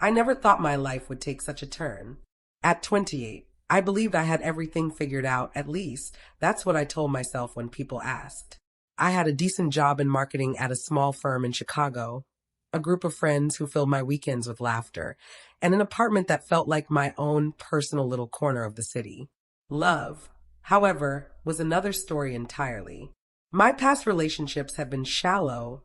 I never thought my life would take such a turn. At 28, I believed I had everything figured out, at least. That's what I told myself when people asked. I had a decent job in marketing at a small firm in Chicago, a group of friends who filled my weekends with laughter, and an apartment that felt like my own personal little corner of the city. Love, however, was another story entirely. My past relationships have been shallow,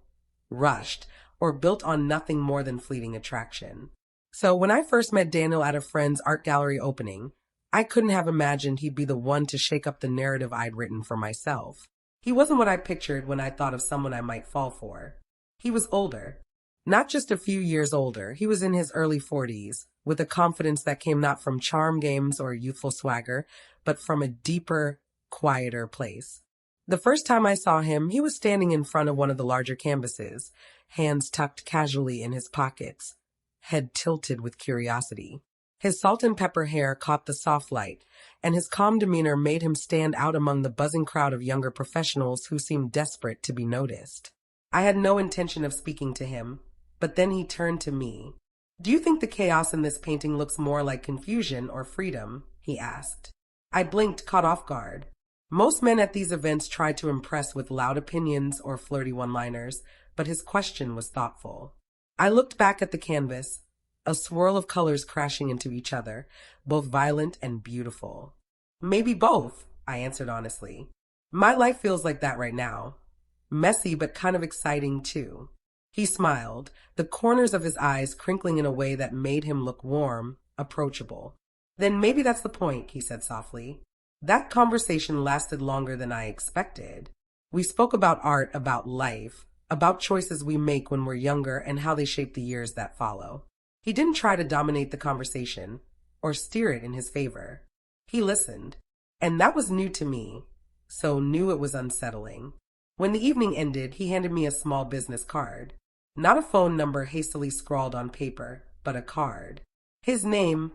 rushed, or built on nothing more than fleeting attraction. So when I first met Daniel at a friend's art gallery opening, I couldn't have imagined he'd be the one to shake up the narrative I'd written for myself. He wasn't what I pictured when I thought of someone I might fall for. He was older. Not just a few years older, he was in his early 40s, with a confidence that came not from charm games or youthful swagger, but from a deeper, quieter place. The first time I saw him, he was standing in front of one of the larger canvases, hands tucked casually in his pockets, head tilted with curiosity. His salt and pepper hair caught the soft light, and his calm demeanor made him stand out among the buzzing crowd of younger professionals who seemed desperate to be noticed. I had no intention of speaking to him, but then he turned to me. "Do you think the chaos in this painting looks more like confusion or freedom?" he asked. I blinked, caught off guard. Most men at these events tried to impress with loud opinions or flirty one-liners, but his question was thoughtful. I looked back at the canvas, a swirl of colors crashing into each other, both violent and beautiful. "Maybe both," I answered honestly. "My life feels like that right now. Messy, but kind of exciting too." He smiled, the corners of his eyes crinkling in a way that made him look warm, approachable. "Then maybe that's the point," he said softly. That conversation lasted longer than I expected. We spoke about art, about life, about choices we make when we're younger and how they shape the years that follow. He didn't try to dominate the conversation or steer it in his favor. He listened, and that was new to me, so new it was unsettling. When the evening ended, he handed me a small business card. Not a phone number hastily scrawled on paper, but a card. His name,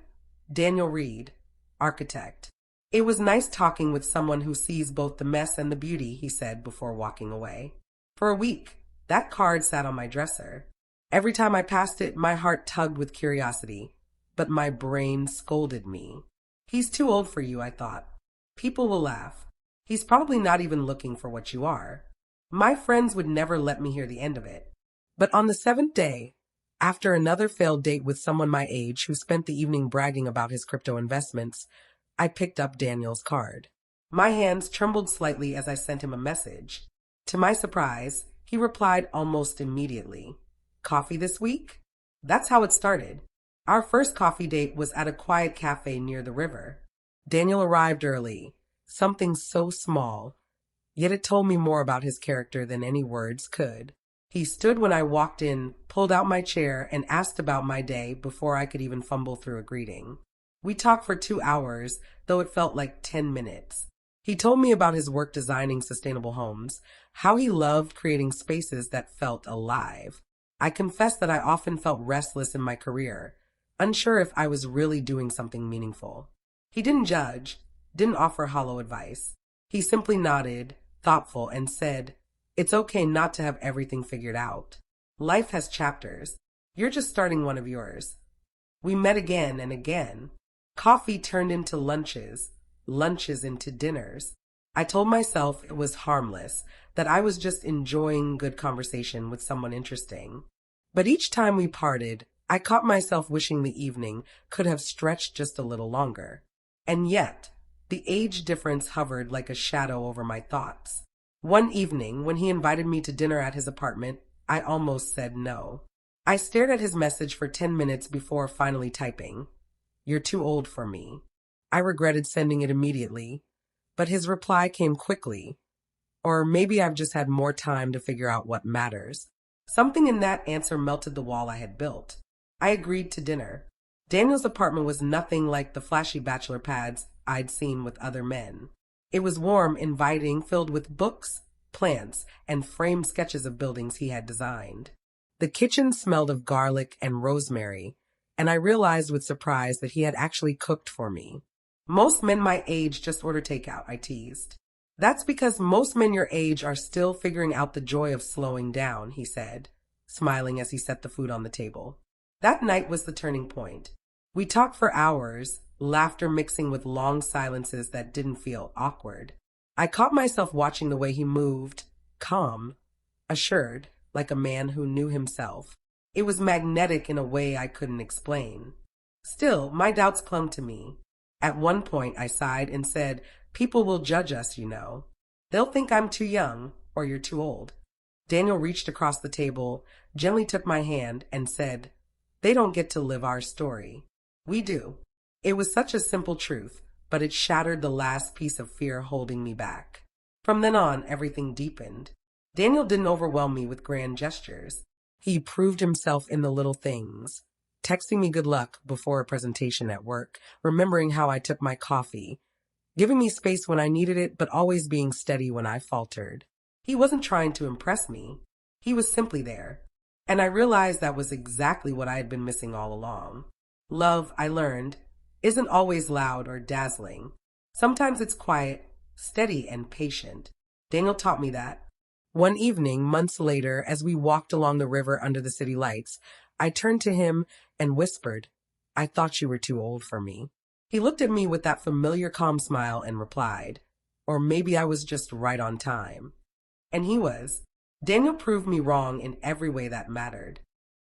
Daniel Reed, architect. "It was nice talking with someone who sees both the mess and the beauty," he said before walking away. For a week, that card sat on my dresser. Every time I passed it, my heart tugged with curiosity, but my brain scolded me. "He's too old for you," I thought. "People will laugh. He's probably not even looking for what you are." My friends would never let me hear the end of it. But on the 7th day, after another failed date with someone my age who spent the evening bragging about his crypto investments, I picked up Daniel's card. My hands trembled slightly as I sent him a message. To my surprise, he replied almost immediately. "Coffee this week?" That's how it started. Our first coffee date was at a quiet cafe near the river. Daniel arrived early, something so small, yet it told me more about his character than any words could. He stood when I walked in, pulled out my chair, and asked about my day before I could even fumble through a greeting. We talked for 2 hours, though it felt like 10 minutes. He told me about his work designing sustainable homes, how he loved creating spaces that felt alive. I confessed that I often felt restless in my career, unsure if I was really doing something meaningful. He didn't judge, didn't offer hollow advice. He simply nodded, thoughtful, and said, "It's okay not to have everything figured out. Life has chapters. You're just starting one of yours." We met again and again. Coffee turned into lunches, lunches into dinners. I told myself it was harmless, that I was just enjoying good conversation with someone interesting. But each time we parted, I caught myself wishing the evening could have stretched just a little longer. And yet, the age difference hovered like a shadow over my thoughts. One evening, when he invited me to dinner at his apartment, I almost said no. I stared at his message for 10 minutes before finally typing, "You're too old for me." I regretted sending it immediately, but his reply came quickly. Or maybe I've just had more time to figure out what matters. Something in that answer melted the wall I had built. I agreed to dinner. Daniel's apartment was nothing like the flashy bachelor pads I'd seen with other men. It was warm, inviting, filled with books, plants, and framed sketches of buildings he had designed. The kitchen smelled of garlic and rosemary, and I realized with surprise that he had actually cooked for me. "Most men my age just order takeout," I teased. "That's because most men your age are still figuring out the joy of slowing down," he said, smiling as he set the food on the table. That night was the turning point. We talked for hours, laughter mixing with long silences that didn't feel awkward. I caught myself watching the way he moved, calm, assured, like a man who knew himself. It was magnetic in a way I couldn't explain. Still, my doubts clung to me. At one point, I sighed and said, "People will judge us, you know. They'll think I'm too young or you're too old." Daniel reached across the table, gently took my hand, and said, "They don't get to live our story. We do." It was such a simple truth, but it shattered the last piece of fear holding me back. From then on, everything deepened. Daniel didn't overwhelm me with grand gestures. He proved himself in the little things, texting me good luck before a presentation at work, remembering how I took my coffee, giving me space when I needed it, but always being steady when I faltered. He wasn't trying to impress me. He was simply there. And I realized that was exactly what I had been missing all along. Love, I learned, isn't always loud or dazzling. Sometimes it's quiet, steady, and patient. Daniel taught me that. One evening, months later, as we walked along the river under the city lights, I turned to him and whispered, "I thought you were too old for me." He looked at me with that familiar calm smile and replied, "Or maybe I was just right on time." And he was. Daniel proved me wrong in every way that mattered.